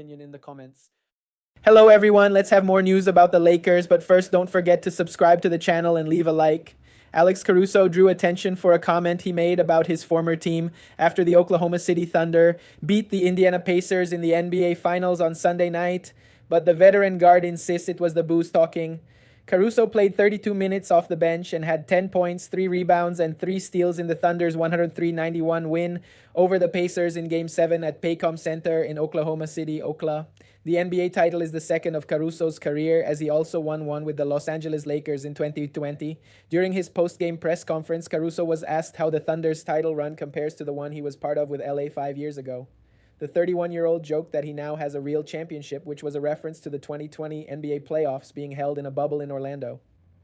opinion in the comments. Hello, everyone. Let's have more news about the Lakers, but first, don't forget to subscribe to the channel and leave a like. Alex Caruso drew attention for a comment he made about his former team after the Oklahoma City Thunder beat the Indiana Pacers in the NBA Finals on Sunday night, but the veteran guard insists it was the booze talking. Caruso played 32 minutes off the bench and had 10 points, 3 rebounds, and 3 steals in the Thunder's 103-91 win over the Pacers in Game 7 at Paycom Center in Oklahoma City, Oklahoma. The NBA title is the second of Caruso's career, as he also won one with the Los Angeles Lakers in 2020. During his post-game press conference, Caruso was asked how the Thunder's title run compares to the one he was part of with LA 5 years ago. The 31-year-old joked that he now has a real championship, which was a reference to the 2020 NBA playoffs being held in a bubble in Orlando.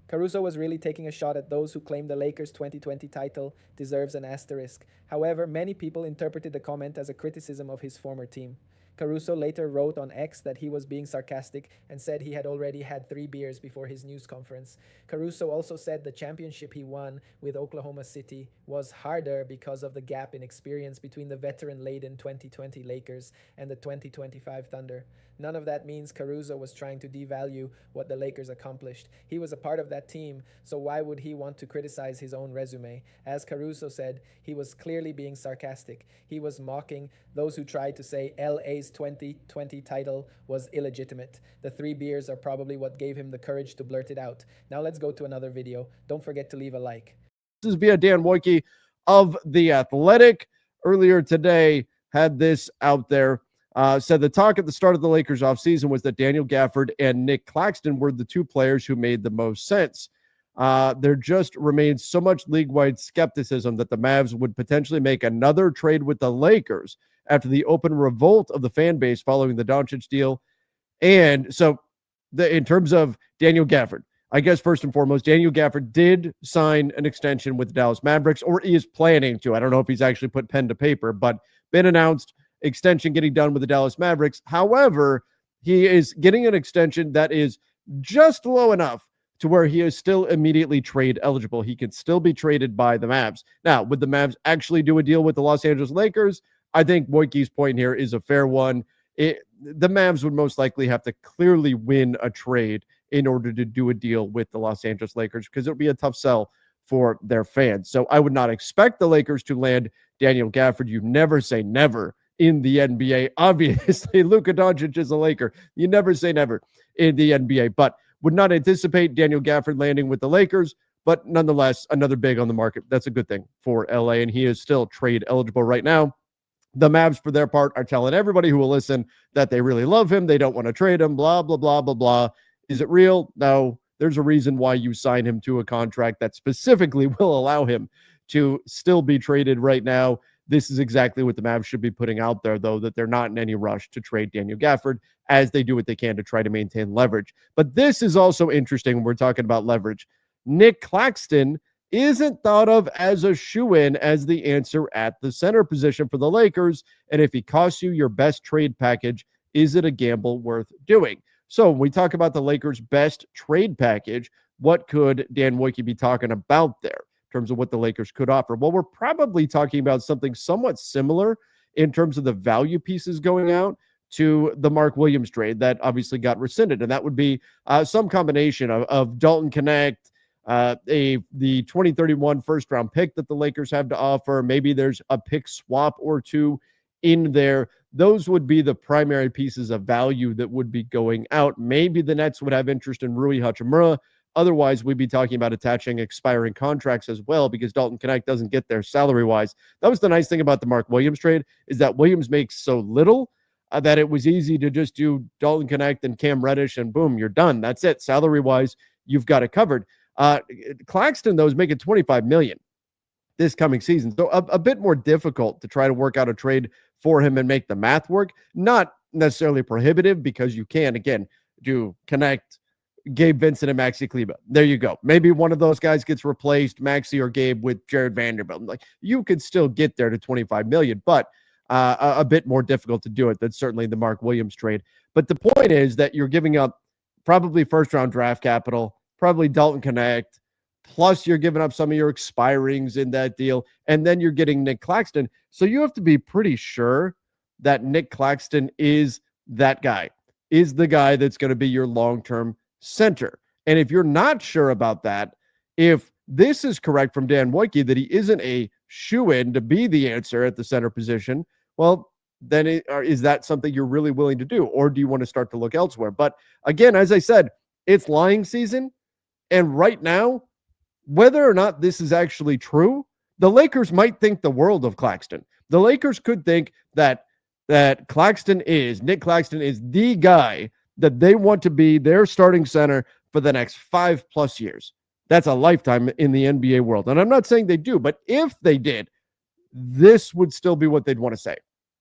Caruso was really taking a shot at those who claim the Lakers' 2020 title deserves an asterisk. However, many people interpreted the comment as a criticism of his former team. Caruso later wrote on X that he was being sarcastic and said he had already had 3 beers before his news conference. Caruso also said the championship he won with Oklahoma City was harder because of the gap in experience between the veteran-laden 2020 Lakers and the 2025 Thunder. None of that means Caruso was trying to devalue what the Lakers accomplished. He was a part of that team, so why would he want to criticize his own resume? As Caruso said, he was clearly being sarcastic. He was mocking those who tried to say LA's 2020 title was illegitimate. The 3 beers are probably what gave him the courage to blurt it out. Now let's go to another video. Don't forget to leave a like. This is via Dan Wojcicki of The Athletic. Earlier today, had this out there. Said the talk at the start of the Lakers offseason was that Daniel Gafford and Nick Claxton were the 2 players who made the most sense. There just remains so much league-wide skepticism that the Mavs would potentially make another trade with the Lakers after the open revolt of the fan base following the Doncic deal. And so in terms of Daniel Gafford, I guess first and foremost, Daniel Gafford did sign an extension with the Dallas Mavericks, or he is planning to. I don't know if he's actually put pen to paper, but been announced. Extension getting done with the Dallas Mavericks. However, he is getting an extension that is just low enough to where he is still immediately trade eligible. He can still be traded by the Mavs. Now, would the Mavs actually do a deal with the Los Angeles Lakers? I think Wojcicki's point here is a fair one. The Mavs would most likely have to clearly win a trade in order to do a deal with the Los Angeles Lakers, because it would be a tough sell for their fans. So I would not expect the Lakers to land Daniel Gafford. You never say never in the NBA. Obviously, Luka Doncic is a Laker. You never say never in the NBA, but would not anticipate Daniel Gafford landing with the Lakers. But nonetheless, another big on the market. That's a good thing for LA, and he is still trade eligible right now. The Mavs, for their part, are telling everybody who will listen that they really love him. They don't want to trade him, blah, blah, blah, blah, blah. Is it real? No. There's a reason why you sign him to a contract that specifically will allow him to still be traded right now. This is exactly what the Mavs should be putting out there, though, that they're not in any rush to trade Daniel Gafford, as they do what they can to try to maintain leverage. But this is also interesting when we're talking about leverage. Nick Claxton isn't thought of as a shoo-in as the answer at the center position for the Lakers. And if he costs you your best trade package, is it a gamble worth doing? So when we talk about the Lakers' best trade package, what could Dan Wojcicki be talking about there in terms of what the Lakers could offer? Well, we're probably talking about something somewhat similar in terms of the value pieces going out to the Mark Williams trade that obviously got rescinded. And that would be some combination of Dalton Connect, the 2031 first-round pick that the Lakers have to offer. Maybe there's a pick swap or two in there. Those would be the primary pieces of value that would be going out. Maybe the Nets would have interest in Rui Hachimura. Otherwise, we'd be talking about attaching expiring contracts as well, because Dalton Connect doesn't get there salary-wise. That was the nice thing about the Mark Williams trade, is that Williams makes so little that it was easy to just do Dalton Connect and Cam Reddish, and boom, you're done. That's it. Salary-wise, you've got it covered. Claxton, though, is making $25 million this coming season. So a bit more difficult to try to work out a trade for him and make the math work. Not necessarily prohibitive, because you can, again, do Connect, Gabe Vincent, and Maxi Kleber. There you go. Maybe one of those guys gets replaced, Maxi or Gabe, with Jared Vanderbilt. Like, you could still get there to $25 million, but a bit more difficult to do it than certainly the Mark Williams trade. But the point is that you're giving up probably first-round draft capital, probably Dalton Connect, plus you're giving up some of your expirings in that deal, and then you're getting Nick Claxton. So you have to be pretty sure that Nick Claxton is that guy is the guy that's going to be your long-term center. And if you're not sure about that, if this is correct from Dan Wojcicki that he isn't a shoe-in to be the answer at the center position, well, then is that something you're really willing to do? Or do you want to start to look elsewhere? But again, as I said, it's lying season. And right now, whether or not this is actually true, the Lakers might think the world of Claxton. The Lakers could think that Nick Claxton is the guy that they want to be their starting center for the next 5+ years. That's a lifetime in the NBA world. And I'm not saying they do, but if they did, this would still be what they'd want to say.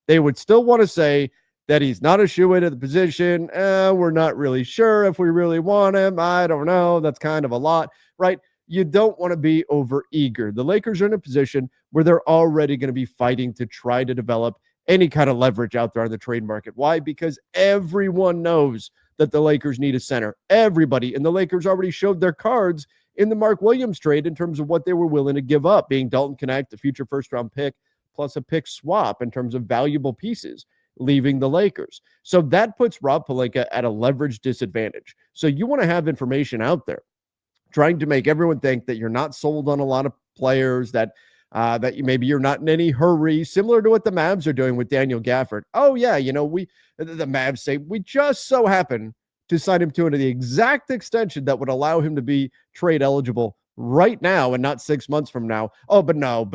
They would still want to say that he's not a shoe-in at the position. We're not really sure if we really want him. I don't know. That's kind of a lot, right? You don't want to be over eager. The Lakers are in a position where they're already going to be fighting to try to develop any kind of leverage out there on the trade market. Why? Because everyone knows that the Lakers need a center. Everybody. And the Lakers already showed their cards in the Mark Williams trade in terms of what they were willing to give up, being Dalton Knecht, a future first-round pick, plus a pick swap in terms of valuable pieces leaving the Lakers. So that puts Rob Pelinka at a leverage disadvantage. So you want to have information out there trying to make everyone think that you're not sold on a lot of players, that maybe you're not in any hurry, similar to what the Mavs are doing with Daniel Gafford. Oh yeah, the Mavs say we just so happen to sign him to the exact extension that would allow him to be trade eligible right now and not 6 months from now. Oh, but no,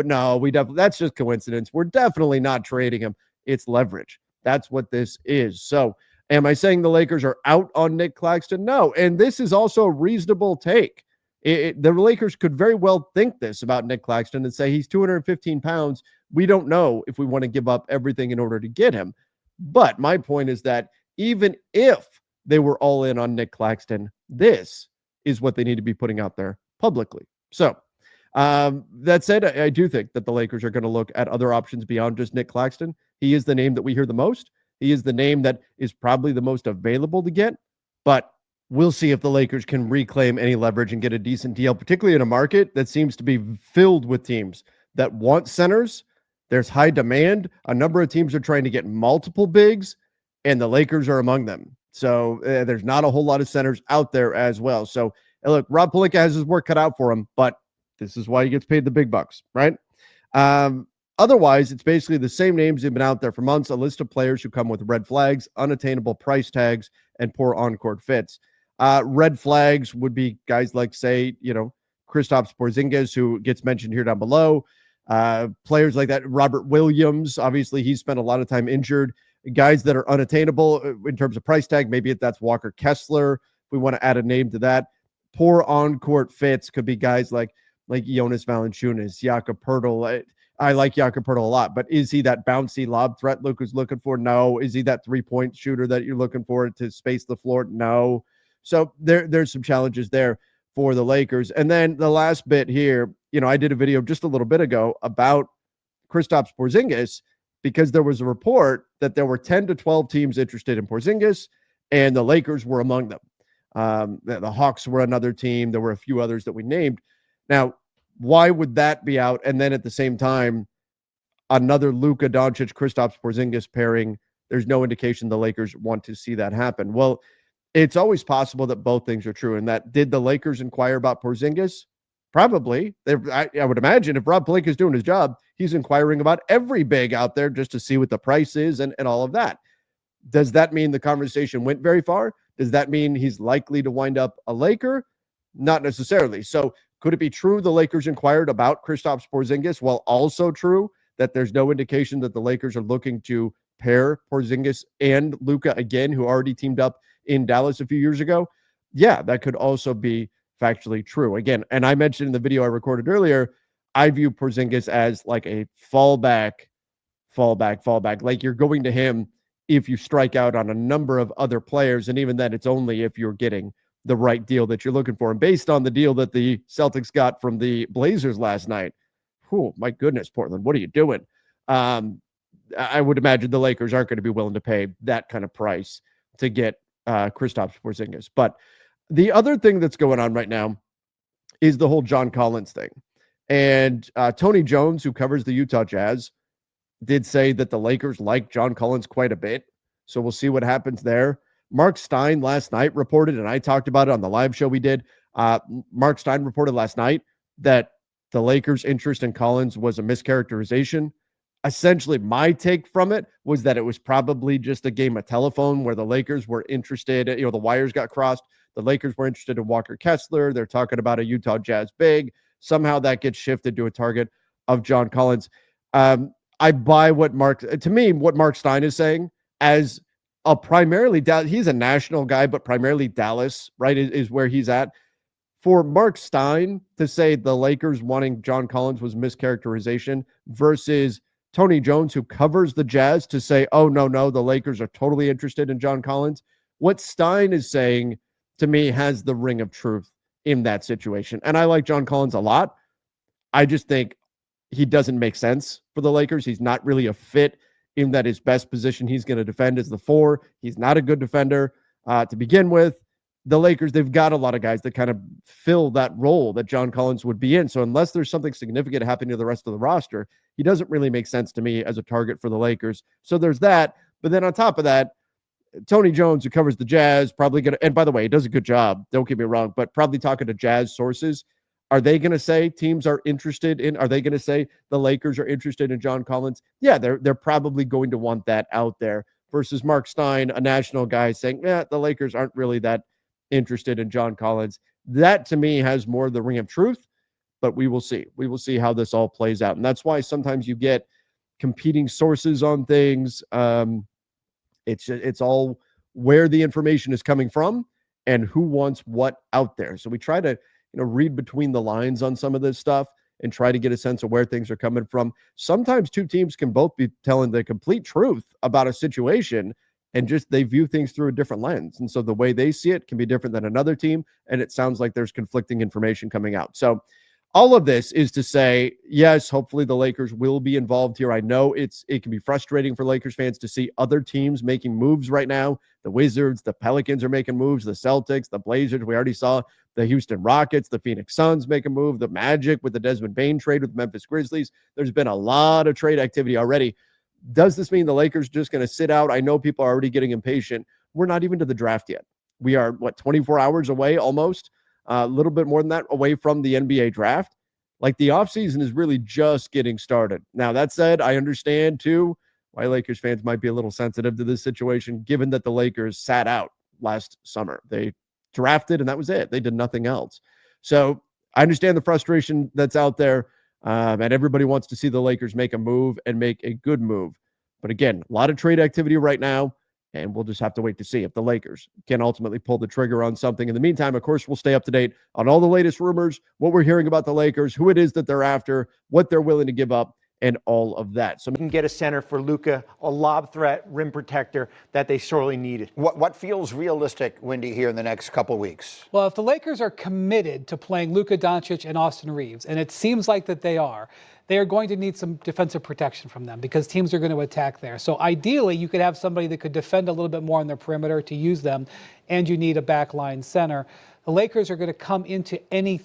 that's just coincidence. We're definitely not trading him. It's leverage. That's what this is. So am I saying the Lakers are out on Nick Claxton? No. And this is also a reasonable take. The Lakers could very well think this about Nick Claxton and say he's 215 pounds. We don't know if we want to give up everything in order to get him. But my point is that even if they were all in on Nick Claxton, this is what they need to be putting out there publicly. So that said, I do think that the Lakers are going to look at other options beyond just Nick Claxton. He is the name that we hear the most. He is the name that is probably the most available to get, but we'll see if the Lakers can reclaim any leverage and get a decent deal, particularly in a market that seems to be filled with teams that want centers. There's high demand. A number of teams are trying to get multiple bigs, and the Lakers are among them. So there's not a whole lot of centers out there as well. So look, Rob Pelinka has his work cut out for him, but this is why he gets paid the big bucks, right? Otherwise, it's basically the same names that have been out there for months, a list of players who come with red flags, unattainable price tags, and poor on-court fits. Red flags would be guys like, say, Kristaps Porzingis, who gets mentioned here down below. Players like that, Robert Williams, obviously he's spent a lot of time injured. Guys that are unattainable in terms of price tag, maybe that's Walker Kessler. If we want to add a name to that. Poor on-court fits could be guys like Jonas Valanciunas, Jakob Poeltl. I like Jakob Poeltl a lot, but is he that bouncy lob threat Luke is looking for? No. Is he that three-point shooter that you're looking for to space the floor? No. So there's some challenges there for the Lakers. And then the last bit here, I did a video just a little bit ago about Kristaps Porzingis because there was a report that there were 10 to 12 teams interested in Porzingis, and the Lakers were among them. The Hawks were another team. There were a few others that we named. Now, why would that be out? And then at the same time, another Luka Doncic, Kristaps Porzingis pairing, there's no indication the Lakers want to see that happen. Well, it's always possible that both things are true. And that, did the Lakers inquire about Porzingis? Probably. I would imagine if Rob Pelinka is doing his job, he's inquiring about every big out there just to see what the price is and all of that. Does that mean the conversation went very far? Does that mean he's likely to wind up a Laker? Not necessarily. So could it be true the Lakers inquired about Kristaps Porzingis, while also true that there's no indication that the Lakers are looking to pair Porzingis and Luka again, who already teamed up in Dallas a few years ago? Yeah, that could also be factually true. Again, and I mentioned in the video I recorded earlier, I view Porzingis as like a fallback. Like you're going to him if you strike out on a number of other players. And even then, it's only if you're getting the right deal that you're looking for. And based on the deal that the Celtics got from the Blazers last night, oh my goodness, Portland, what are you doing? I would imagine the Lakers aren't going to be willing to pay that kind of price to get Kristaps Porzingis. But the other thing that's going on right now is the whole John Collins thing. And Tony Jones, who covers the Utah Jazz, did say that the Lakers like John Collins quite a bit. So we'll see what happens there. Mark Stein last night reported, and I talked about it on the live show we did. Mark Stein reported last night that the Lakers' interest in Collins was a mischaracterization. Essentially, my take from it was that it was probably just a game of telephone where the Lakers were interested. The wires got crossed. The Lakers were interested in Walker Kessler. They're talking about a Utah Jazz big. Somehow that gets shifted to a target of John Collins. I buy what Mark Stein is saying as a primarily he's a national guy, but primarily Dallas, right, is where he's at. For Mark Stein to say the Lakers wanting John Collins was mischaracterization versus Tony Jones, who covers the Jazz, to say, oh, no, the Lakers are totally interested in John Collins. What Stein is saying to me has the ring of truth in that situation. And I like John Collins a lot. I just think he doesn't make sense for the Lakers. He's not really a fit in that his best position he's going to defend is the 4. He's not a good defender to begin with. The Lakers, they've got a lot of guys that kind of fill that role that John Collins would be in. So unless there's something significant happening to the rest of the roster, he doesn't really make sense to me as a target for the Lakers. So there's that. But then on top of that, Tony Jones, who covers the Jazz, probably going to, and by the way, he does a good job, don't get me wrong, but probably talking to Jazz sources. Are they going to say teams are interested in, are they going to say the Lakers are interested in John Collins? Yeah, they're probably going to want that out there versus Mark Stein, a national guy, saying, the Lakers aren't really that interested in John Collins. That to me has more of the ring of truth, but we will see. We will see how this all plays out. And that's why sometimes you get competing sources on things. It's all where the information is coming from and who wants what out there. So we try to read between the lines on some of this stuff and try to get a sense of where things are coming from. Sometimes two teams can both be telling the complete truth about a situation and just they view things through a different lens. And so the way they see it can be different than another team. And it sounds like there's conflicting information coming out. So all of this is to say, yes, hopefully the Lakers will be involved here. I know it can be frustrating for Lakers fans to see other teams making moves right now. The Wizards, the Pelicans are making moves, the Celtics, the Blazers. We already saw the Houston Rockets, the Phoenix Suns make a move, the Magic with the Desmond Bane trade with the Memphis Grizzlies. There's been a lot of trade activity already. Does this mean the Lakers just going to sit out? I know people are already getting impatient. We're not even to the draft yet. We are, 24 hours away almost, a little bit more than that away from the NBA draft. Like the offseason is really just getting started. Now, that said, I understand too why Lakers fans might be a little sensitive to this situation, given that the Lakers sat out last summer. They drafted and that was it. They did nothing else. So I understand the frustration that's out there. And everybody wants to see the Lakers make a move and make a good move. But again, a lot of trade activity right now, and we'll just have to wait to see if the Lakers can ultimately pull the trigger on something. In the meantime, of course, we'll stay up to date on all the latest rumors, what we're hearing about the Lakers, who it is that they're after, what they're willing to give up, and all of that. So you can get a center for Luka, a lob threat, rim protector that they sorely needed. What feels realistic, Wendy, here in the next couple of weeks? Well, if the Lakers are committed to playing Luka Doncic and Austin Reeves, and it seems like that they are going to need some defensive protection from them because teams are going to attack there. So ideally, you could have somebody that could defend a little bit more on their perimeter to use them, and you need a backline center. The Lakers are going to come into any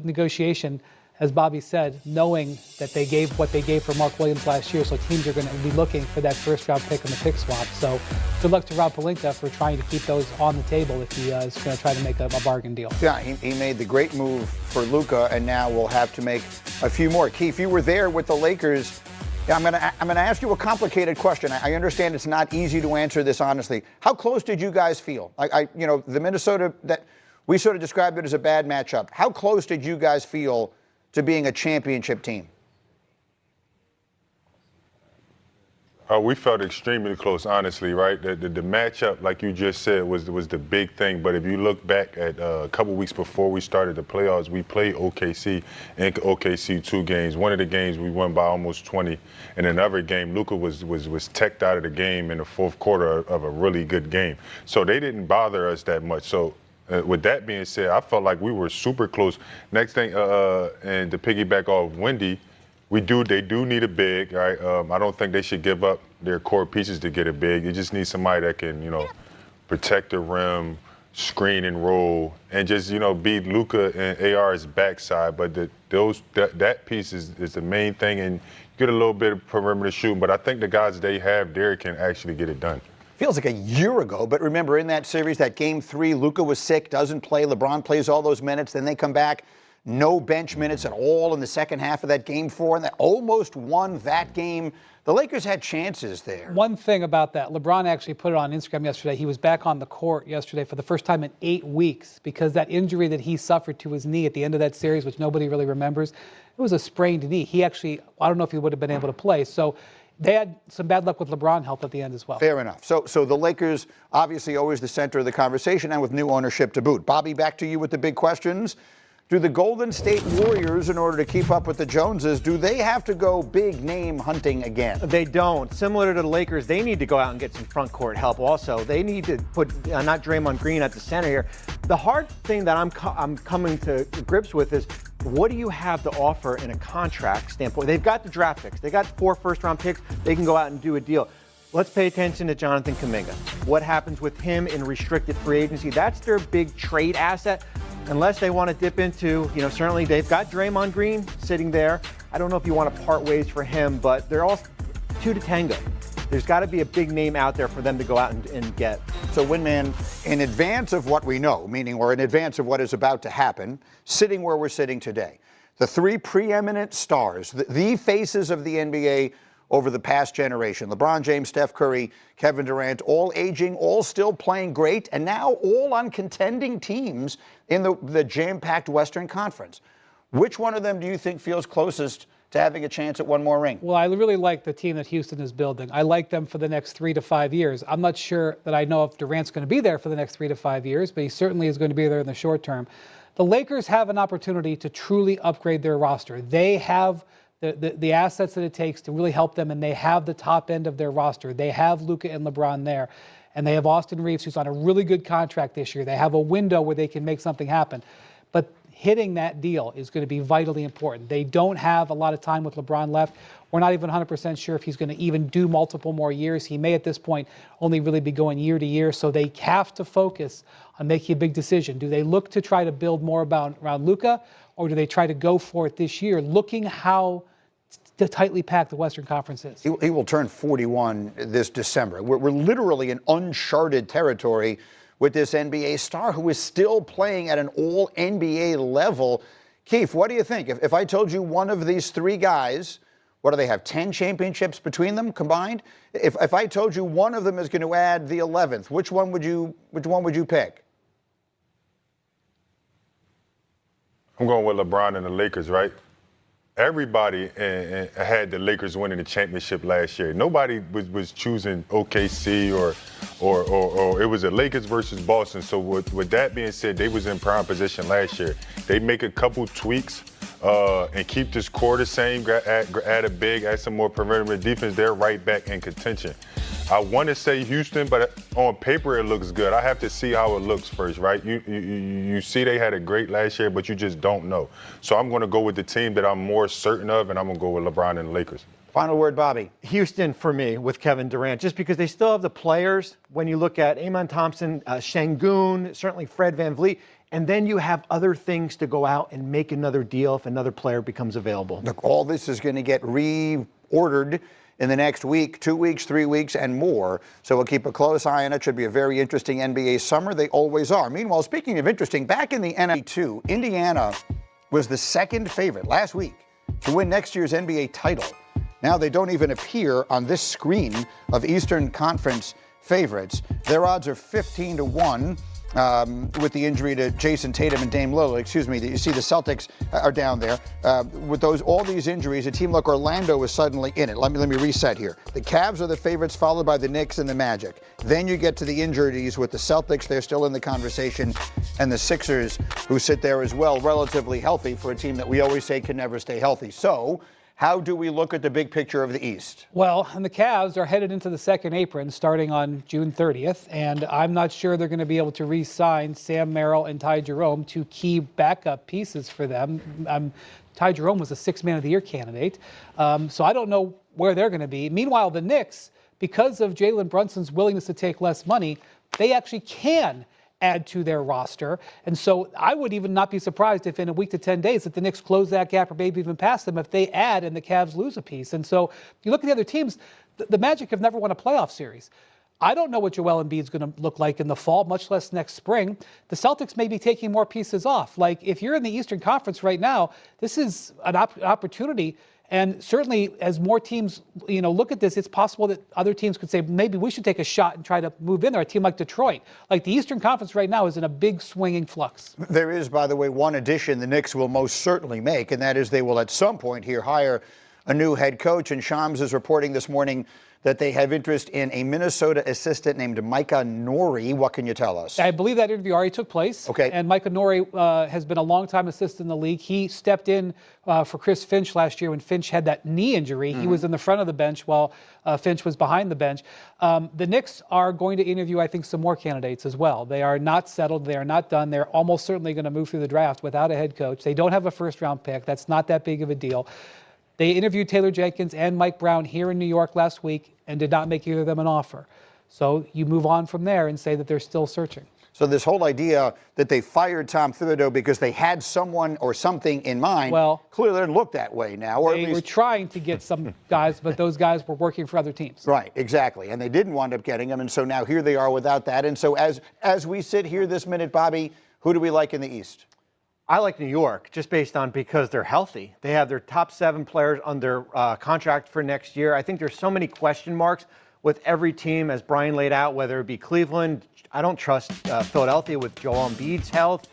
negotiation, as Bobby said, knowing that they gave what they gave for Mark Williams last year, so teams are going to be looking for that first-round pick in the pick swap. So good luck to Rob Pelinka for trying to keep those on the table if he is going to try to make a bargain deal. Yeah, he made the great move for Luka, and now we'll have to make a few more. Keith, you were there with the Lakers. Yeah, I'm gonna ask you a complicated question. I understand it's not easy to answer this honestly. How close did you guys feel? The Minnesota, that we sort of described it as a bad matchup. How close did you guys feel to being a championship team? We felt extremely close, honestly, right? The matchup, like you just said, was the big thing. But if you look back at a couple weeks before we started the playoffs, we played OKC and OKC 2 games. One of the games we won by almost 20. And another game, Luka was teched out of the game in the fourth quarter of a really good game. So they didn't bother us that much. So with that being said, I felt like we were super close. Next thing, and to piggyback off Wendy, they do need a big, right? I don't think they should give up their core pieces to get a big. You just need somebody that can, protect the rim, screen and roll, and just, beat Luka and AR's backside. But that piece is the main thing, and get a little bit of perimeter shooting. But I think the guys they have there can actually get it done. feels like a year ago, but remember in that series, that game 3, Luka was sick, doesn't play, LeBron plays all those minutes, then they come back, no bench minutes at all in the second half of that game 4, and they almost won that game. The Lakers had chances there. One thing about that, LeBron actually put it on Instagram yesterday. He was back on the court yesterday for the first time in 8 weeks because that injury that he suffered to his knee at the end of that series, which nobody really remembers, it was a sprained knee. He actually, I don't know if he would have been able to play. So they had some bad luck with LeBron health at the end as well. Fair enough. So the Lakers, obviously always the center of the conversation, and with new ownership to boot. Bobby, back to you with the big questions. Do the Golden State Warriors, in order to keep up with the Joneses, do they have to go big name hunting again? They don't. Similar to the Lakers, they need to go out and get some front court help also. They need to put not Draymond Green at the center here. The hard thing that I'm coming to grips with is, what do you have to offer in a contract standpoint? They've got the draft picks. They got 4 first-round picks. They can go out and do a deal. Let's pay attention to Jonathan Kuminga. What happens with him in restricted free agency? That's their big trade asset. Unless they want to dip into, certainly they've got Draymond Green sitting there. I don't know if you want to part ways for him, but they're all 2 to tango. There's got to be a big name out there for them to go out and get. So, Winman, in advance of what we know, meaning or in advance of what is about to happen, sitting where we're sitting today, the 3 preeminent stars, the faces of the NBA over the past generation, LeBron James, Steph Curry, Kevin Durant, all aging, all still playing great, and now all on contending teams in the jam-packed Western Conference. Which one of them do you think feels closest to having a chance at one more ring? Well, I really like the team that Houston is building. I like them for the next 3 to 5 years. I'm not sure that I know if Durant's going to be there for the next 3 to 5 years, but he certainly is going to be there in the short term. The Lakers have an opportunity to truly upgrade their roster. They have the assets that it takes to really help them, and they have the top end of their roster. They have Luka and LeBron there, and they have Austin Reeves, who's on a really good contract this year. They have a window where they can make something happen. But hitting that deal is going to be vitally important. They don't have a lot of time with LeBron left. We're not even 100% sure if he's going to even do multiple more years. He may at this point only really be going year to year, so they have to focus on making a big decision. Do they look to try to build more around Luka, or do they try to go for it this year, looking how tightly packed the Western Conference is? He will turn 41 this December. We're literally in uncharted territory with this NBA star who is still playing at an all-NBA level. Keith, what do you think? If I told you one of these 3 guys, what do they have, 10 championships between them combined? If I told you one of them is going to add the 11th, which one would you pick? I'm going with LeBron and the Lakers, right? Everybody had the Lakers winning the championship last year. Nobody was choosing OKC or it was the Lakers versus Boston. So with that being said, they was in prime position last year. They make a couple tweaks and keep this core the same, add a big, add some more perimeter defense. They're right back in contention. I want to say Houston, but on paper it looks good. I have to see how it looks first, right? You see they had a great last year, but you just don't know. So I'm going to go with the team that I'm more certain of, and I'm going to go with LeBron and the Lakers. Final word, Bobby. Houston for me with Kevin Durant, just because they still have the players. When you look at Amon Thompson, Şengün, certainly Fred VanVleet, and then you have other things to go out and make another deal if another player becomes available. Look, all this is going to get reordered in the next week, 2 weeks, 3 weeks, and more. So we'll keep a close eye on it. Should be a very interesting NBA summer. They always are. Meanwhile, speaking of interesting, back in the NBA2, Indiana was the 2nd favorite last week to win next year's NBA title. Now they don't even appear on this screen of Eastern Conference favorites. Their odds are 15 to 1. With the injury to Jason Tatum and Dame Lillard. Excuse me, you see the Celtics are down there. With all these injuries, a team like Orlando is suddenly in it. Let me reset here. The Cavs are the favorites, followed by the Knicks and the Magic. Then you get to the injuries with the Celtics. They're still in the conversation. And the Sixers, who sit there as well, relatively healthy for a team that we always say can never stay healthy. So how do we look at the big picture of the East? Well, and the Cavs are headed into the second apron starting on June 30th, and I'm not sure they're going to be able to re-sign Sam Merrill and Ty Jerome, 2 key backup pieces for them. Ty Jerome was a 6th Man of the Year candidate, so I don't know where they're going to be. Meanwhile, the Knicks, because of Jalen Brunson's willingness to take less money, they actually can add to their roster. And so I would even not be surprised if in a week to 10 days that the Knicks close that gap or maybe even pass them if they add and the Cavs lose a piece. And so if you look at the other teams, the Magic have never won a playoff series. I don't know what Joel Embiid is going to look like in the fall, much less next spring. The Celtics may be taking more pieces off. Like, if you're in the Eastern Conference right now, this is an opportunity. And certainly, as more teams, look at this, it's possible that other teams could say, maybe we should take a shot and try to move in there. A team like Detroit, like the Eastern Conference right now, is in a big swinging flux. There is, by the way, one addition the Knicks will most certainly make, and that is they will at some point here hire a new head coach. And Shams is reporting this morning that they have interest in a Minnesota assistant named Micah Nori. What can you tell us? I believe that interview already took place. Okay. And Micah Nori has been a longtime assistant in the league. He stepped in for Chris Finch last year when Finch had that knee injury. He was in the front of the bench while Finch was behind the bench. The Knicks are going to interview, I think, some more candidates as well. They are not settled. They are not done. They're almost certainly going to move through the draft without a head coach. They don't have a first-round pick. That's not that big of a deal. They interviewed Taylor Jenkins and Mike Brown here in New York last week and did not make either of them an offer. So you move on from there and say that they're still searching. So this whole idea that they fired Tom Thibodeau because they had someone or something in mind, well, clearly doesn't look that way now. Or they at least were trying to get some guys, but those guys were working for other teams. Right, exactly. And they didn't wind up getting them. And so now here they are without that. And so as we sit here this minute, Bobby, who do we like in the East? I like New York just based on because they're healthy. They have their top 7 players under contract for next year. I think there's so many question marks with every team, as Brian laid out, whether it be Cleveland. I don't trust Philadelphia with Joel Embiid's health.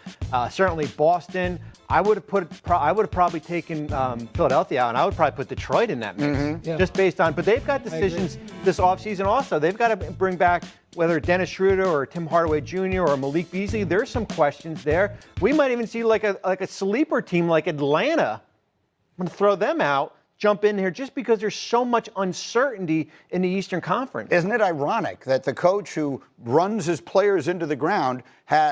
Certainly Boston. I would have probably taken Philadelphia out, and I would probably put Detroit in that mix, just based on. But they've got decisions this offseason also. They've got to bring back whether Dennis Schroeder or Tim Hardaway Jr. or Malik Beasley. There's some questions there. We might even see like a sleeper team like Atlanta. I'm going to throw them out. Jump in here just because there's so much uncertainty in the Eastern Conference. Isn't it ironic that the coach who runs his players into the ground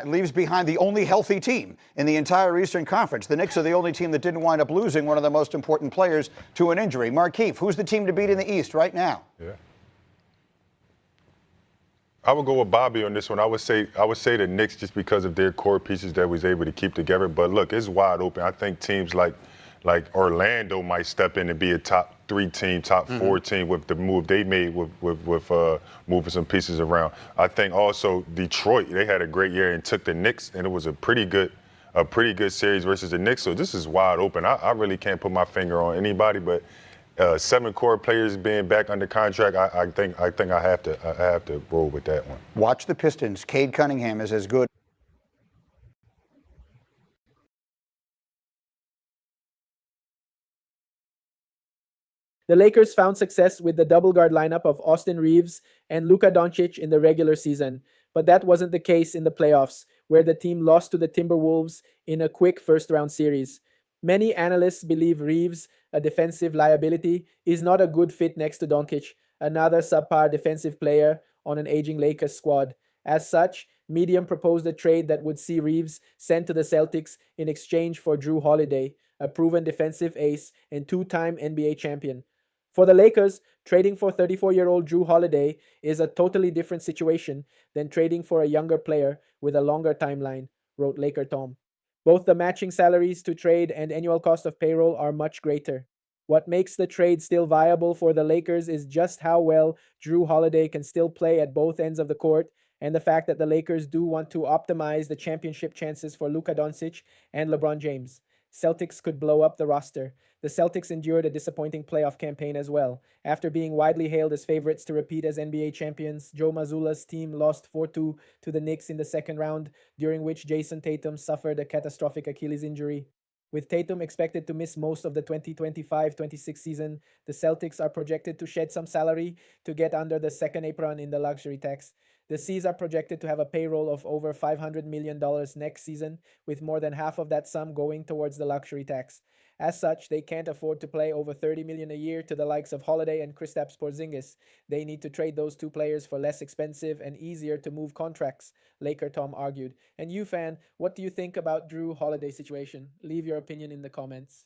leaves behind the only healthy team in the entire Eastern Conference? The Knicks are the only team that didn't wind up losing one of the most important players to an injury. Markeith, who's the team to beat in the East right now? Yeah. I would go with Bobby on this one. I would say the Knicks just because of their core pieces that was able to keep together. But look, it's wide open. I think teams like Orlando might step in and be a top 3 team, top 4 team with the move they made with moving some pieces around. I think also Detroit, they had a great year and took the Knicks, and it was a pretty good series versus the Knicks. So this is wide open. I really can't put my finger on anybody, but 7 core players being back under contract, I think I have to roll with that one. Watch the Pistons. Cade Cunningham is as good. The Lakers found success with the double guard lineup of Austin Reeves and Luka Doncic in the regular season, but that wasn't the case in the playoffs, where the team lost to the Timberwolves in a quick first-round series. Many analysts believe Reeves, a defensive liability, is not a good fit next to Doncic, another subpar defensive player on an aging Lakers squad. As such, Medium proposed a trade that would see Reeves sent to the Celtics in exchange for Jrue Holiday, a proven defensive ace and 2-time NBA champion. For the Lakers, trading for 34-year-old Jrue Holiday is a totally different situation than trading for a younger player with a longer timeline, wrote Laker Tom. Both the matching salaries to trade and annual cost of payroll are much greater. What makes the trade still viable for the Lakers is just how well Jrue Holiday can still play at both ends of the court, and the fact that the Lakers do want to optimize the championship chances for Luka Doncic and LeBron James. Celtics could blow up the roster. The Celtics endured a disappointing playoff campaign as well. After being widely hailed as favorites to repeat as NBA champions, Joe Mazzulla's team lost 4-2 to the Knicks in the second round, during which Jason Tatum suffered a catastrophic Achilles injury. With Tatum expected to miss most of the 2025-26 season, the Celtics are projected to shed some salary to get under the second apron in the luxury tax. The C's are projected to have a payroll of over $500 million next season, with more than half of that sum going towards the luxury tax. As such, they can't afford to pay over $30 million a year to the likes of Holiday and Kristaps Porzingis. They need to trade those 2 players for less expensive and easier to move contracts, Laker Tom argued. And you, fan, what do you think about Jrue Holiday's situation? Leave your opinion in the comments.